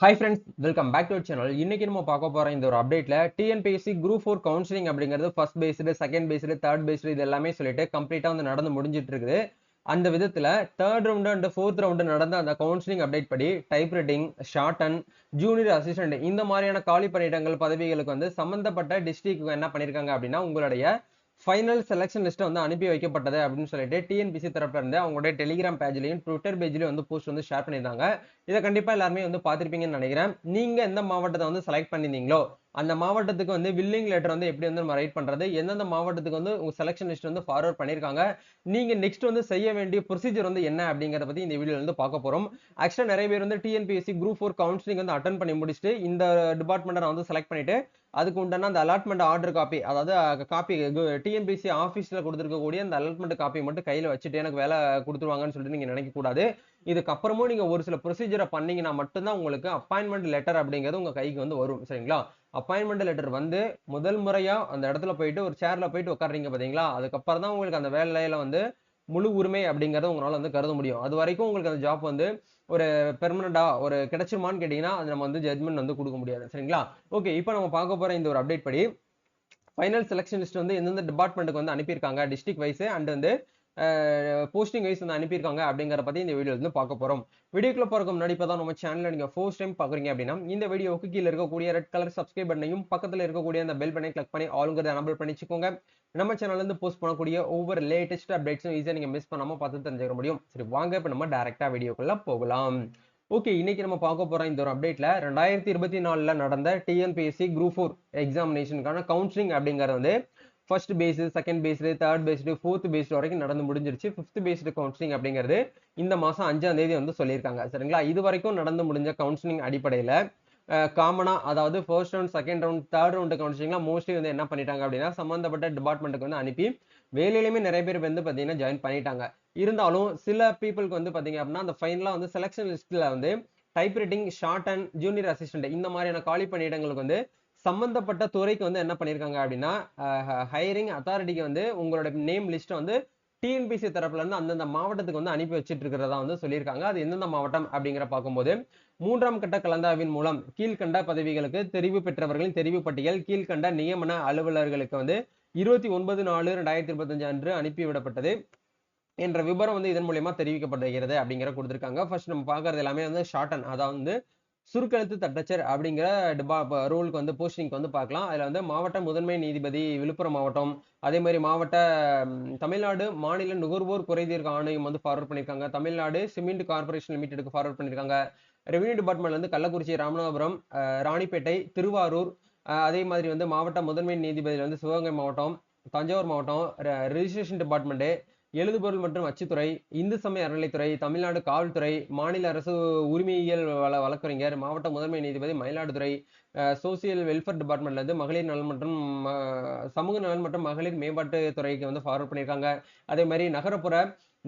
Hi friends, welcome back to our channel. இன்னைக்கு நம்ம பார்க்க போற இந்த ஒரு அப்டேட்ல டிஎன்பிஎஸ்சி குரூப் 4 கவுன்சிலிங் அப்படிங்கிறது first based, second phase, third based இது எல்லாமே சொல்லிட்டு கம்ப்ளீட்டா வந்து நடந்து முடிஞ்சிட்டு இருக்குது. அந்த விதத்துல third round and fourth round நடந்த அந்த கவுன்சிலிங் அப்டேட் படி type writing, shorten, junior assistant இந்த மாதிரியான காலி பணியிடங்கள் பதவிகளுக்கு வந்து சம்பந்தப்பட்ட டிஸ்ட்ரிக்ட் என்ன பண்ணிருக்காங்க அப்படின்னா உங்களுடைய ஃபைனல் செலக்ஷன் லிஸ்ட் வந்து அனுப்பி வைக்கப்பட்டது அப்படின்னு சொல்லிட்டு டிஎன்பிசி தரப்புல இருந்து அவங்களுடைய டெலிகிராம் பேஜ்லயும் ட்விட்டர் பேஜ்லயும் வந்து போஸ்ட் வந்து ஷேர் பண்ணியிருந்தாங்க. இதை கண்டிப்பா எல்லாருமே வந்து பார்த்திருப்பீங்கன்னு நினைக்கிறேன். நீங்க எந்த மாவட்டத்தை வந்து செலக்ட் பண்ணியிருந்தீங்களோ அந்த மாவட்டத்துக்கு வந்து வில்லிங் லெட்டர் வந்து எப்படி வந்து நம்ம ரைட் பண்றது, எந்தெந்த மாவட்டத்துக்கு வந்து உங்க செலக்ஷன் லிஸ்ட் வந்து ஃபார்வர்ட் பண்ணிருக்காங்க, நீங்க நெக்ஸ்ட் வந்து செய்ய வேண்டிய ப்ரொசீஜர் வந்து என்ன அப்படிங்கறத பத்தி இந்த வீடியோல வந்து பார்க்க போறோம். ஆக்சுவலா நிறைய பேர் வந்து டிஎன்பிஎஸ்சி குரூப் 4 கவுன்சிலிங் வந்து அட்டன் பண்ணி முடிச்சுட்டு இந்த டிபார்ட்மெண்ட்டை நான் வந்து செலக்ட் பண்ணிட்டு அதுக்கு உண்டான அந்த அலாட்மெண்ட் ஆர்டர் காப்பி, அதாவது காப்பி டிஎன்பிஎஸ்சி ஆஃபீஸ்ல கொடுத்துருக்கக்கூடிய அந்த அலாட்மெண்ட் காப்பி மட்டும் கையில வச்சுட்டு எனக்கு வேலை கொடுத்துருவாங்கன்னு சொல்லிட்டு நீங்க நினைக்க கூடாது. இதுக்கப்புறமும் நீங்க ஒரு சில ப்ரொசீஜரை பண்ணீங்கன்னா மட்டும்தான் உங்களுக்கு அப்பாயின்மெண்ட் லெட்டர் அப்படிங்கிறது உங்க கைக்கு வந்து வரும். சரிங்களா? அப்பாயின்மெண்ட் லெட்டர் வந்து முதல் முறையா அந்த இடத்துல போயிட்டு ஒரு சேர்ல போயிட்டு உட்கார்றீங்க பாத்தீங்களா, அதுக்கப்புறம் தான் உங்களுக்கு அந்த வேலையில வந்து முழு உரிமை அப்படிங்கறத உங்களால வந்து கருத முடியும். அது வரைக்கும் உங்களுக்கு அந்த ஜாப் வந்து ஒரு பெர்மனண்டா ஒரு கிடைச்சிருமான்னு கேட்டீங்கன்னா அது நம்ம வந்து ஜட்மெண்ட் வந்து கொடுக்க முடியாது. சரிங்களா? ஓகே, இப்போ நம்ம பார்க்க போற இந்த ஒரு அப்டேட் படி ஃபைனல் செலக்ஷன் லிஸ்ட் வந்து எந்தெந்த டிபார்ட்மெண்ட்டுக்கு வந்து அனுப்பியிருக்காங்க டிஸ்ட்ரிக்ட் வைஸ் அண்ட் வந்து போஸ்டிங் வைஸ் வந்து அனுப்பியிருக்காங்க அப்படிங்கிற பத்தி இந்த வீடியோ வந்து பார்க்க போறோம். வீடியோக்குள்ள போறதுக்கு முன்னாடி இப்பதான் நம்ம சேனல்ல நீங்க ஃபர்ஸ்ட் டைம் பாக்குறீங்க அப்படின்னா இந்த வீடியோவுக்கு கீழே இருக்கக்கூடிய ரெட் கலர் சப்ஸ்கிரைப் பட்டனையும் பக்கத்துல இருக்கக்கூடிய அந்த பெல் பட்டனை கிளிக் பண்ணி ஆளுங்கிறத எனபிள் பண்ணிச்சுக்கோங்க. நம்ம சேனல்ல இருந்து போஸ்ட் பண்ணக்கூடிய ஒவ்வொரு லேட்டஸ்ட் அப்டேட்ஸும் ஈஸியா நீங்க மிஸ் பண்ணாம பார்த்து தெரிஞ்சுக்க முடியும். சரி வாங்க இப்ப நம்ம டைரக்டா வீடியோக்குள்ள போகலாம். ஓகே, இன்னைக்கு நம்ம பார்க்க போற இந்த ஒரு அப்டேட்ல 2024ல நடந்த டிஎன்பிஎஸ்சி குரூப் 4 எக்ஸாமினேஷனுக்கான கவுன்சிலிங் அப்படிங்கறது வந்து first phase, second phase, third phase, fourth phase வரைக்கும் நடந்து முடிஞ்சிருச்சு. ஃபிஃப்த் பேஸ்டு கவுன்சிலிங் அப்படிங்கிறது இந்த மாசம் 5ஆம் தேதி வந்து சொல்லியிருக்காங்க. சரிங்களா? இது வரைக்கும் நடந்து முடிஞ்ச கவுன்சிலிங் அடிப்படையில காமனா அதாவது first round, second round, third round கவுன்சிலிங்லாம் மோஸ்ட்லி வந்து என்ன பண்ணிட்டாங்க அப்படின்னா சம்பந்தப்பட்ட டிபார்ட்மெண்ட்டுக்கு வந்து அனுப்பி வேலையிலுமே நிறைய பேர் வந்து பாத்தீங்கன்னா ஜாயின் பண்ணிட்டாங்க. இருந்தாலும் சில பீப்புளுக்கு வந்து பாத்தீங்க அப்படின்னா அந்த ஃபைனலா வந்து செலக்ஷன் லிஸ்ட்ல வந்து type writing, short and junior assistant இந்த மாதிரியான காலி பணியிடங்களுக்கு வந்து சம்பந்தப்பட்ட துறைக்கு வந்து என்ன பண்ணிருக்காங்க அப்படின்னா ஹையரிங் அத்தாரிட்டிக்கு வந்து உங்களோட நேம் லிஸ்ட் வந்து டிஎன்பிசி தரப்புல இருந்து அந்தந்த மாவட்டத்துக்கு வந்து அனுப்பி வச்சிட்டு இருக்கிறதா வந்து சொல்லியிருக்காங்க. அது எந்தெந்த மாவட்டம் அப்படிங்கிற பார்க்கும்போது 3ஆம் கட்ட கலந்தாய்வின் மூலம் கீழ்கண்ட பதவிகளுக்கு தெரிவு பெற்றவர்களின் தெரிவு பட்டியல் கீழ்கண்ட நியமன அலுவலர்களுக்கு வந்து 29/4/2025 அன்று அனுப்பிவிடப்பட்டது என்ற விபரம் வந்து இதன் மூலியமா தெரிவிக்கப்படுகிறது அப்படிங்கிற கொடுத்திருக்காங்க. ஃபர்ஸ்ட் நம்ம பார்க்கறது எல்லாமே வந்து ஷார்டன், அதாவது வந்து சுருக்கெழுத்து தட்டச்சர் அப்படிங்கிற ரோலுக்கு வந்து போஸ்டிங்க்கு வந்து பார்க்கலாம். அதுல வந்து மாவட்ட முதன்மை நீதிபதி விழுப்புரம் மாவட்டம், அதே மாதிரி மாவட்ட தமிழ்நாடு மாநில நுகர்வோர் குறைதீர்க்க ஆணையம் வந்து ஃபார்வர்ட் பண்ணியிருக்காங்க. தமிழ்நாடு சிமெண்ட் கார்பரேஷன் லிமிடெடுக்கு ஃபார்வர்ட் பண்ணியிருக்காங்க. ரெவென்யூ டிபார்ட்மெண்ட்ல வந்து கள்ளக்குறிச்சி, ராமநாதபுரம், ராணிப்பேட்டை, திருவாரூர், அதே மாதிரி வந்து மாவட்ட முதன்மை நீதிபதி வந்து சிவகங்கை மாவட்டம், தஞ்சாவூர் மாவட்டம், ரெஜிஸ்ட்ரேஷன் டிபார்ட்மெண்ட், எழுதுபொருள் மற்றும் அச்சுத்துறை, இந்து சமய அறநிலைத்துறை, தமிழ்நாடு காவல்துறை, மாநில அரசு உரிமையியல் வழக்கறிஞர், மாவட்ட முதன்மை நீதிபதி மயிலாடுதுறை, சோசியல் வெல்ஃபேர் டிபார்ட்மெண்ட்ல இருந்து மகளிர் நலன் மற்றும் சமூக நலன் மற்றும் மகளிர் மேம்பாட்டு துறைக்கு வந்து ஃபார்வர்ட் பண்ணியிருக்காங்க. அதே மாதிரி நகரப்புற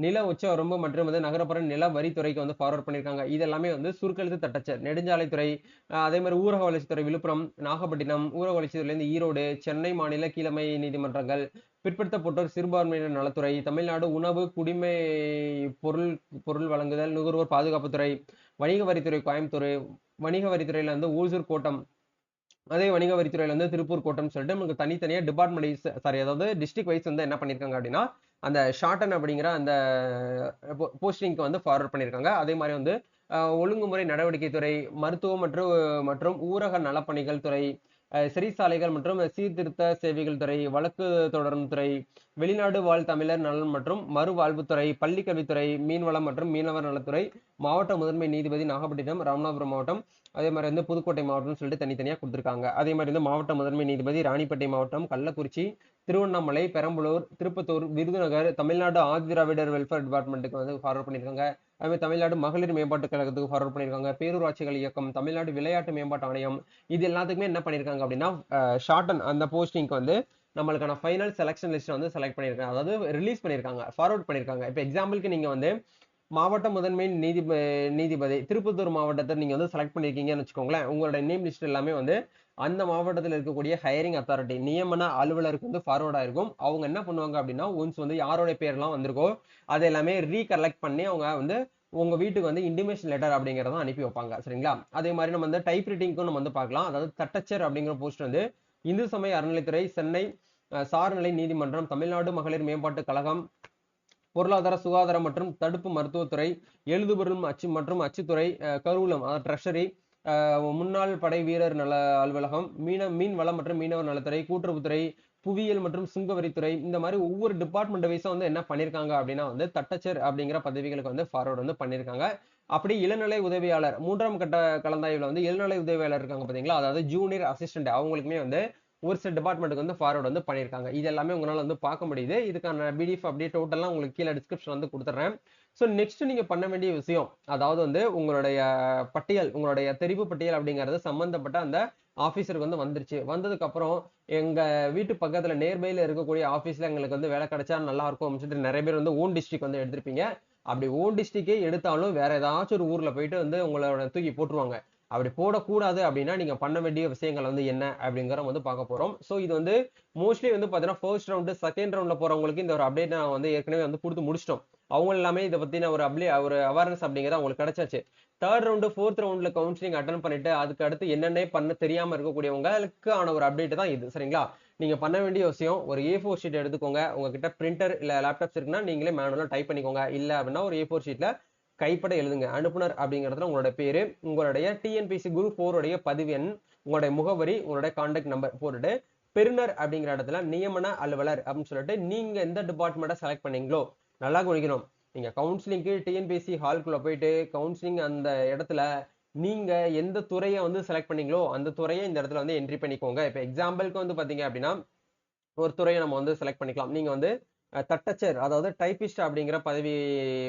நில உச்சவரம்பு மற்றும் வந்து நகரப்புற நில வரித்துறைக்கு வந்து ஃபார்வர்ட் பண்ணியிருக்காங்க. இது எல்லாமே வந்து சுருக்கெழுத்து தட்டச்சர். நெடுஞ்சாலைத்துறை, அதே மாதிரி ஊரக வளர்ச்சித்துறை விழுப்புரம், நாகப்பட்டினம், ஊரக வளர்ச்சித்துறையிலிருந்து ஈரோடு, சென்னை மாநில கீழமை நீதிமன்றங்கள், பிற்படுத்தப்பட்டோர் சிறுபான்மையினர் நலத்துறை, தமிழ்நாடு உணவு குடிமை பொருள் பொருள் வழங்குதல் நுகர்வோர் பாதுகாப்புத்துறை, வணிக வரித்துறை கோயம்புத்தூர், வணிக வரித்துறையில வந்து ஓசூர் கோட்டம், அதே வணிக வரித்துறையில வந்து திருப்பூர் கோட்டம் சொல்லிட்டு நமக்கு தனித்தனியா டிபார்ட்மெண்ட் சாரி அதாவது டிஸ்ட்ரிக்ட் வைஸ் வந்து என்ன பண்ணிருக்காங்க அப்படின்னா அந்த ஷார்டன் அப்படிங்கிற அந்த போஸ்டிங்க்கு வந்து ஃபார்வர்ட் பண்ணியிருக்காங்க. அதே மாதிரி வந்து ஒழுங்குமுறை நடவடிக்கை துறை, மருத்துவம் மற்றும் மற்றும் ஊரக நலப்பணிகள் துறை, சிறைச்சாலைகள் மற்றும் சீர்திருத்த சேவைகள் துறை, வழக்கு தொடரும் துறை, வெளிநாடு வாழ் தமிழர் நலன் மற்றும் மறுவாழ்வுத்துறை, பள்ளிக்கல்வித்துறை, மீன்வளம் மற்றும் மீனவர் நலத்துறை, மாவட்ட முதன்மை நீதிபதி நாகப்பட்டினம், ராமநாதபுரம் மாவட்டம், அதே மாதிரி வந்து புதுக்கோட்டை மாவட்டம்னு சொல்லிட்டு தனித்தனியா கொடுத்திருக்காங்க. அதே மாதிரி வந்து மாவட்ட முதன்மை நீதிபதி ராணிப்பேட்டை மாவட்டம், கள்ளக்குறிச்சி, திருவண்ணாமலை, பெரம்பலூர், திருப்பத்தூர், விருதுநகர், தமிழ்நாடு ஆதிதிராவிடர் வெல்ஃபேர் டிபார்ட்மெண்ட்டுக்கு வந்து ஃபார்வர்ட் பண்ணியிருக்காங்க. அதே மாதிரி தமிழ்நாடு மகளிர் மேம்பாட்டு கழகத்துக்கு ஃபார்வர்ட் பண்ணியிருக்காங்க. பேரூராட்சிகள் இயக்கம், தமிழ்நாடு விளையாட்டு மேம்பாட்டு ஆணையம், இது எல்லாத்துக்குமே என்ன பண்ணியிருக்காங்க அப்படின்னா ஷார்டன் அந்த போஸ்டிங்க்கு வந்து நம்மளுக்கான ஃபைனல் செலக்ஷன் லிஸ்ட் வந்து செலக்ட் பண்ணியிருக்காங்க, அதாவது ரிலீஸ் பண்ணியிருக்காங்க, ஃபார்வர்ட் பண்ணியிருக்காங்க. இப்போ எக்ஸாம்பிளுக்கு நீங்க வந்து மாவட்ட முதன்மை நீதிபதி திருப்பத்தூர் மாவட்டத்தை நீங்க வந்து செலக்ட் பண்ணிருக்கீங்கன்னு வச்சுக்கோங்களேன். உங்களோட நேம் லிஸ்ட் எல்லாமே வந்து அந்த மாவட்டத்தில் இருக்கக்கூடிய ஹையரிங் அத்தாரிட்டி நியமன அலுவலருக்கு வந்து ஃபார்வர்ட் ஆயிருக்கும். அவங்க என்ன பண்ணுவாங்க அப்படின்னா ஒன்ஸ் வந்து யாரோட பேர்லாம் வந்திருக்கோ அதை எல்லாமே ரீகலெக்ட் பண்ணி அவங்க வந்து உங்க வீட்டுக்கு வந்து இன்டிமேஷன் லெட்டர் அப்படிங்கறத அனுப்பி வைப்பாங்க சரிங்களா. அதே மாதிரி நம்ம வந்து டைப் ரைட்டிங்க்கும் நம்ம வந்து பார்க்கலாம். அதாவது தட்டச்சர் அப்படிங்கிற போஸ்ட் வந்து இந்து சமய அறநிலைத்துறை, சென்னை சார்நிலை நீதிமன்றம், தமிழ்நாடு மகளிர் மேம்பாட்டு கழகம், பொருளாதார சுகாதாரம் மற்றும் தடுப்பு மருத்துவத்துறை, எழுதுபொருள் அச்சு மற்றும் அச்சுத்துறை, கருவூலம் ட்ரெஷரி, முன்னாள் படை வீரர் நல அலுவலகம், மீன் வளம் மற்றும் மீனவர் நலத்துறை, கூட்டுறவுத்துறை, புவியியல் மற்றும் சுங்கவரித்துறை, இந்த மாதிரி ஒவ்வொரு டிபார்ட்மெண்ட் வைஸா வந்து என்ன பண்ணிருக்காங்க அப்படின்னா வந்து தட்டச்சர் அப்படிங்கிற பதவிகளுக்கு வந்து ஃபார்வர்ட் வந்து பண்ணிருக்காங்க. அப்படி இளநிலை உதவியாளர் 3ஆம் கட்ட கலந்தாய்வுல வந்து இளநிலை உதவியாளர் இருக்காங்க பாத்தீங்களா, அதாவது ஜூனியர் அசிஸ்டன்ட், அவங்களுக்குமே வந்து ஒரு சில டிபார்ட்மெண்ட்டுக்கு வந்து ஃபார்வர்ட் வந்து பண்ணியிருக்காங்க. இது எல்லாமே உங்களால வந்து பார்க்க முடியுது. இதுக்கான பிடிஎஃப் அப்படியே டோட்டலா உங்களுக்கு கீழே டிஸ்கிரிப்ஷன் வந்து கொடுத்துறேன். ஸோ நெக்ஸ்ட் நீங்க பண்ண வேண்டிய விஷயம், அதாவது வந்து உங்களுடைய பட்டியல், உங்களுடைய தெரிவு பட்டியல் அப்படிங்கிறது சம்பந்தப்பட்ட அந்த ஆபீசருக்கு வந்து வந்துருச்சு. வந்ததுக்கு அப்புறம் எங்க வீட்டு பக்கத்துல நேர்பையில இருக்கக்கூடிய ஆபீஸ்ல எங்களுக்கு வந்து வேலை கிடைச்சா நல்லா இருக்கும் அப்படின்னு சொல்லிட்டு நிறைய பேர் வந்து ஓன் டிஸ்ட்ரிக்ட் வந்து எடுத்திருப்பீங்க. அப்படி ஓன் டிஸ்ட்ரிக்டே எடுத்தாலும் வேற ஏதாச்சும் ஒரு ஊர்ல போயிட்டு வந்து உங்களோட தூக்கி போட்டுருவாங்க. அப்படி போடக்கூடாது அப்படின்னா நீங்க பண்ண வேண்டிய விஷயங்கள் வந்து என்ன அப்படிங்கிற வந்து பார்க்க போறோம். ஸோ இது வந்து மோஸ்ட்லி வந்து பாத்தீங்கன்னா ஃபர்ஸ்ட் ரவுண்டு செகண்ட் ரவுண்ட்ல போறவங்களுக்கு இந்த ஒரு அப்டேட் நான் வந்து ஏற்கனவே வந்து கொடுத்து முடிச்சிட்டோம். அவங்க எல்லாமே இதை பத்தின ஒரு அவேர்னஸ் அப்படிங்கிறது அவங்களுக்கு கிடைச்சாச்சு. தேர்ட் ரவுண்டு ஃபோர்த் ரவுண்ட்ல கவுன்சிலிங் அட்டன் பண்ணிட்டு அதுக்கு அடுத்து என்னென்ன பண்ண தெரியாம இருக்கக்கூடியவங்களுக்கான ஒரு அப்டேட் தான் இது சரிங்களா. நீங்க பண்ண வேண்டிய விஷயம், ஒரு A4 ஷீட் எடுத்துக்கோங்க. உங்ககிட்ட பிரிண்டர் இல்ல லேப்டாப்ஸ் இருக்குன்னா நீங்களே மேனுவலா டைப் பண்ணிக்கோங்க. இல்ல அப்படின்னா ஒரு A4 ஷீட்ல கைப்பட எழுதுங்க. அனுப்புனர் அப்படிங்கிறதுல உங்களோட பேரு, உங்களுடைய டிஎன்பிஎஸ்சி குரூப் 4 உடைய பதிவு எண், உங்களுடைய முகவரி, உங்களுடைய கான்டாக்ட் நம்பர் போட்டுட்டு பெறுநர் அப்படிங்கிற இடத்துல நியமன அலுவலர் அப்படின்னு சொல்லிட்டு நீங்க எந்த டிபார்ட்மெண்ட்டை செலக்ட் பண்ணீங்களோ, நல்லா கவனிக்கணும். நீங்க கவுன்சிலிங்க்கு டிஎன்பிஎஸ்சி ஹால்குள்ள போயிட்டு கவுன்சிலிங் அந்த இடத்துல நீங்க எந்த துறையை வந்து செலக்ட் பண்ணீங்களோ அந்த துறையை இந்த இடத்துல வந்து என்ட்ரி பண்ணிக்கோங்க. இப்ப எக்ஸாம்பிளுக்கு வந்து பாத்தீங்க அப்படின்னா ஒரு துறையை நம்ம வந்து செலக்ட் பண்ணிக்கலாம். நீங்க வந்து தட்டச்சர், அதாவது டைபிஸ்ட் அப்படிங்கிற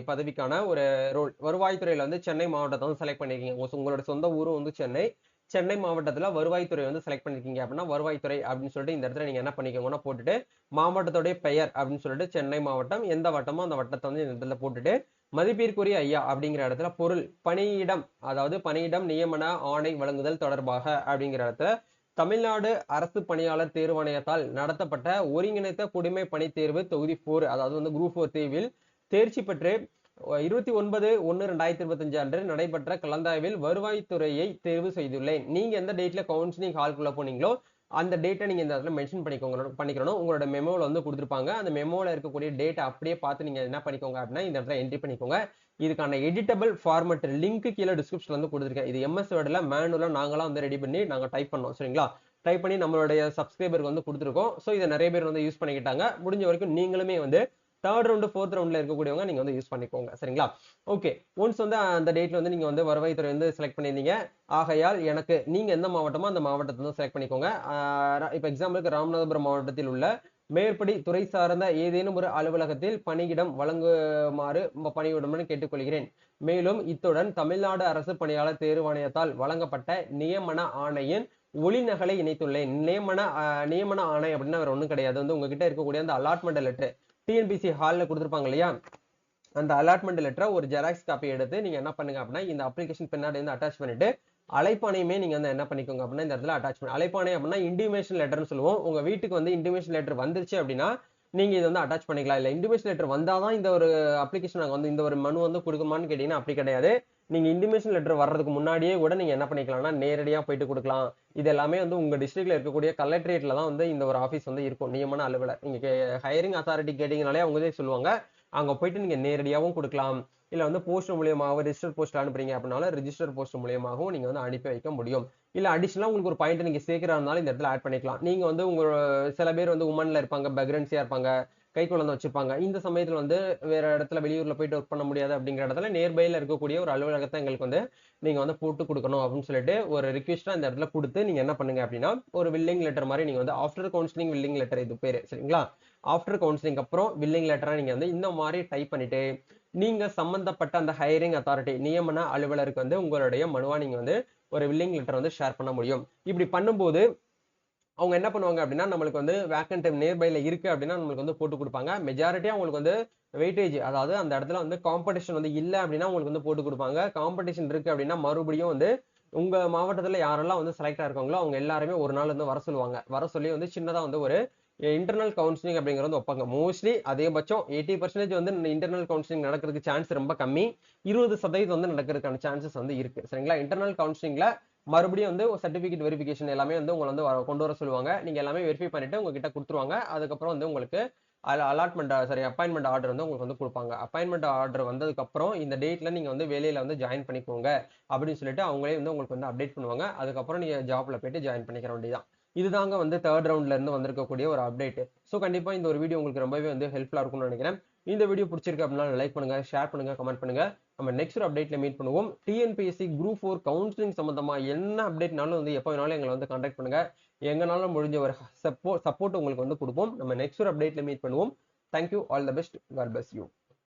பதவிக்கான ஒரு ரோல் வருவாய்த்துறையில வந்து சென்னை மாவட்டத்தை வந்து செலக்ட் பண்ணிருக்கீங்க. உங்களோட சொந்த ஊரும் வந்து சென்னை, சென்னை மாவட்டத்துல வருவாய்த்துறை வந்து செலக்ட் பண்ணிருக்கீங்க அப்படின்னா வருவாய்த்துறை அப்படின்னு சொல்லிட்டு இந்த இடத்துல நீங்க என்ன பண்ணிக்கோங்கன்னா போட்டுட்டு மாவட்டத்துடைய பெயர் அப்படின்னு சொல்லிட்டு சென்னை மாவட்டம், எந்த வட்டமோ அந்த வட்டத்தை வந்து இந்த இடத்துல போட்டுட்டு மதிப்பிற்குரிய ஐயா அப்படிங்கிற இடத்துல பொருள் பணியிடம், அதாவது பணியிடம் நியமன ஆணை வழங்குதல் தொடர்பாக அப்படிங்கிற இடத்துல தமிழ்நாடு அரசு பணியாளர் தேர்வாணையத்தால் நடத்தப்பட்ட ஒருங்கிணைத்த குடிமை பணி தேர்வு தொகுதி 4, அதாவது வந்து குரூப் 4 தேர்வில் தேர்ச்சி பெற்று 29/1/2025 அன்று நடைபெற்ற கலந்தாய்வில் வருவாய்த்துறையை தேர்வு செய்துள்ளேன். நீங்க எந்த டேட்ல கவுன்சிலிங் ஹால்குள்ள போனீங்களோ அந்த டேட்டை நீங்க இந்த இடத்துல மென்ஷன் பண்ணிக்கணும். உங்களோட மெமோல வந்து கொடுத்துருப்பாங்க. அந்த மெமோல இருக்கக்கூடிய டேட்டை அப்படியே பார்த்து நீங்க என்ன பண்ணிக்கோங்க அப்படின்னா இந்த இடத்துல என்ட்ரி பண்ணிக்கோங்க. இதுக்கான எடிட்டபிள் ஃபார்மட் லிங்க் கீழே டிஸ்கிரிப்ஷன்ல வந்து கொடுத்துருக்கேன். இது எம்எஸ் வேர்ட்ல மேனுவலா நாங்களாம் வந்து ரெடி பண்ணி நாங்க டைப் பண்ணோம் சரிங்களா. டைப் பண்ணி நம்மளுடைய சப்ஸ்கிரைபருக்கு வந்து கொடுத்துருக்கோம். ஸோ இதை நிறைய பேர் வந்து யூஸ் பண்ணிக்கிட்டாங்க. முடிஞ்ச வரைக்கும் நீங்களுமே வந்து தேர்ட் ரவுண்டு ஃபோர்த் ரவுண்ட்ல இருக்கக்கூடியவங்க நீங்க வந்து யூஸ் பண்ணிக்கோங்க சரிங்களா. ஓகே, ஒன்ஸ் வந்து அந்த டேட்ல வந்து நீங்க வந்து வருவாய்த்துறை வந்து செலக்ட் பண்ணியிருந்தீங்க. ஆகையால் எனக்கு நீங்க எந்த மாவட்டமோ அந்த மாவட்டத்தை வந்து செலக்ட் பண்ணிக்கோங்க. இப்ப எக்ஸாம்பிளுக்கு ராமநாதபுரம் மாவட்டத்தில் உள்ள மேற்படி துறை சார்ந்த ஏதேனும் ஒரு அலுவலகத்தில் பணியிடம் வழங்குமாறு பணியிடமுடன் கேட்டுக்கொள்கிறேன். மேலும் இத்துடன் தமிழ்நாடு அரசு பணியாளர் தேர்வாணையத்தால் வழங்கப்பட்ட நியமன ஆணையின் ஒளிநகலை இணைத்துள்ளேன். நியமன ஆணை அப்படின்னா வேற ஒண்ணும் கிடையாது. வந்து உங்ககிட்ட இருக்கக்கூடிய அந்த அலாட்மெண்ட் லெட்டர் டிஎன்பிசி ஹால்ல கொடுத்துருப்பாங்க இல்லையா, அந்த அலாட்மெண்ட் லெட்டரை ஒரு ஜெராக்ஸ் காப்பி எடுத்து நீங்க என்ன பண்ணுங்க அப்படின்னா இந்த அப்ளிகேஷன் பின்னாடி வந்து அட்டாச் பண்ணிட்டு அழைப்பானையுமே நீங்க வந்து என்ன பண்ணிக்கோங்க அப்படின்னா இந்த இடத்துல அட்டாச் பண்ணி அழைப்பானை அப்படின்னா இன்டிமேஷன் லெட்டர்னு சொல்லுவோம். உங்க வீட்டுக்கு வந்து இன்டிமேஷன் லெட்டர் வந்துருச்சு அப்படின்னா நீங்க இதை வந்து அட்டாச் பண்ணிக்கலாம். இல்ல இன்டிமேஷன் லெட்டர் வந்தாதான் இந்த ஒரு அப்ளிகேஷன் நாங்க வந்து இந்த ஒரு மனு வந்து கொடுக்குமான்னு கேட்டீங்கன்னா அப்படி கிடையாது. நீங்க இன்டிமேஷன் லெட்டர் வர்றதுக்கு முன்னாடியே கூட நீங்க என்ன பண்ணிக்கலாம்னா நேரடியா போயிட்டு கொடுக்கலாம். இது எல்லாமே வந்து உங்க டிஸ்ட்ரிக்ட்ல இருக்கக்கூடிய கலெக்டரேட்ல தான் வந்து இந்த ஒரு ஆபீஸ் வந்து இருக்கும், நியமன அலுவலர். நீங்க ஹையரிங் அத்தாரிட்டி கேட்டீங்கனாலே அவங்களே சொல்லுவாங்க. அங்க போயிட்டு நீங்க நேரடியாகவும் கொடுக்கலாம். இல்ல வந்து போஸ்ட் மூலியமாக ரிஜிஸ்டர் போஸ்ட் அனுப்புறீங்க அப்படின்னால ரிஜிஸ்டர் போஸ்ட் மூலியமாகவும் நீங்க வந்து அனுப்பி வைக்க முடியும். இல்ல அடிஷனலா உங்களுக்கு ஒரு பாயிண்ட் நீங்க சேர்க்கிறதுனால இந்த இடத்துல ஆட் பண்ணிக்கலாம். நீங்க வந்து உங்க சில பேர் வந்து உமன்ல இருப்பாங்க, பிரெக்னன்சியா இருப்பாங்க, கை குழந்தை வச்சிருப்பாங்க. இந்த சமயத்துல வந்து வேற இடத்துல வெளியூர்ல போயிட்டு ஒர்க் பண்ண முடியாது அப்படிங்கிற இடத்துல நேர்பையில இருக்கக்கூடிய ஒரு அலுவலகத்தை எங்களுக்கு வந்து நீங்க வந்து போட்டு கொடுக்கணும் அப்படின்னு சொல்லிட்டு ஒரு ரிக்வெஸ்டா இந்த இடத்துல கொடுத்து நீங்க என்ன பண்ணுங்க அப்படின்னா ஒரு வில்லிங் லெட்டர் மாதிரி நீங்க வந்து ஆஃப்டர் கவுன்சிலிங் வில்லிங் லெட்டர் இது பேரு சரிங்களா. ஆஃப்டர் கவுன்சிலிங் அப்புறம் வில்லிங் லெட்டரா நீங்க வந்து இந்த மாதிரி டைப் பண்ணிட்டு நீங்க சம்பந்தப்பட்ட அந்த ஹையரிங் அத்தாரிட்டி நியமன அலுவலருக்கு வந்து உங்களுடைய மனுவா நீங்க வந்து ஒரு வில்லிங் லெட்டர் வந்து ஷேர் பண்ண முடியும். இப்படி பண்ணும்போது அவங்க என்ன பண்ணுவாங்க அப்படின்னா நம்மளுக்கு வந்து வேக்கன்ட் நியர்பைல இருக்கு அப்படின்னா நம்மளுக்கு வந்து போட்டு கொடுப்பாங்க. மெஜாரிட்டியா உங்களுக்கு வந்து வெயிட்டேஜ், அதாவது அந்த இடத்துல வந்து காம்படிஷன் வந்து இல்ல அப்படின்னா உங்களுக்கு வந்து போட்டு கொடுப்பாங்க. காம்படிஷன் இருக்கு அப்படின்னா மறுபடியும் வந்து உங்க மாவட்டத்துல யாரெல்லாம் வந்து செலக்ட் ஆயிருக்காங்களோ அவங்க எல்லாருமே ஒரு நாள் வந்து வர சொல்லுவாங்க. வர சொல்லி வந்து சின்னதா வந்து ஒரு இன்டர்னல் கவுன்சிலிங் அப்படிங்கிறது வந்து வைப்பாங்க. மோஸ்ட்லி அதிகபட்சம் 80% வந்து இன்டர்னல் கவுன்சிலிங் நடக்கிறதுக்கு சான்ஸ் ரொம்ப கம்மி. 20% வந்து நடக்கிறதுக்கான சான்சஸ் வந்து இருக்கு. சரிங்களா? இன்டர்னல் கவுன்சிலிங்ல மறுபடியும் வந்து சர்டிபிகேட் வெரிஃபிகேஷன் எல்லாமே வந்து உங்களை வந்து கொண்டு வர சொல்லுவாங்க. நீங்க எல்லாமே வெரிஃபை பண்ணிட்டு உங்ககிட்ட கொடுத்துருவாங்க. அதுக்கப்புறம் வந்து உங்களுக்கு அலாட்மெண்ட் சாரி அப்பாயின்மெண்ட் ஆர்டர் வந்து உங்களுக்கு வந்து கொடுப்பாங்க. அப்பாயின்மெண்ட் ஆர்டர் வந்ததுக்கு அப்புறம் இந்த டேட்ல நீங்க வந்து வேலையில வந்து ஜாயின் பண்ணிக்கோங்க அப்படின்னு சொல்லிட்டு அவங்களே வந்து உங்களுக்கு வந்து அப்டேட் பண்ணுவாங்க. அதுக்கப்புறம் நீங்க ஜாப்ல போயிட்டு ஜாயின் பண்ணிக்கிற வேண்டியதான். இதுதாங்க வந்து தேர்ட் ரவுண்ட்ல இருந்து வந்திருக்கக்கூடிய ஒரு அப்டேட். ஸோ கண்டிப்பா இந்த ஒரு வீடியோ உங்களுக்கு ரொம்பவே வந்து ஹெல்ப்ஃபுல்லா இருக்கும்னு நினைக்கிறேன். இந்த வீடியோ பிடிச்சிருக்கு அப்படின்னா லைக் பண்ணுங்க, ஷேர் பண்ணுங்க, கமெண்ட் பண்ணுங்க. நம்ம நெக்ஸ்ட் ஒரு அப்டேட்ல மீட் பண்ணுவோம். டிஎன்பிஎஸ்சி குரூப் 4 கவுன்சிலிங் சம்பந்தமா என்ன அப்டேட்னாலும் வந்து எப்போ வேணாலும் எங்களை வந்து கான்டாக்ட் பண்ணுங்க. எங்கனால முடிஞ்ச ஒரு சப்போர்ட் உங்களுக்கு வந்து கொடுப்போம். நம்ம நெக்ஸ்ட் ஒரு அப்டேட்ல மீட் பண்ணுவோம். Thank you. All the best. God bless you.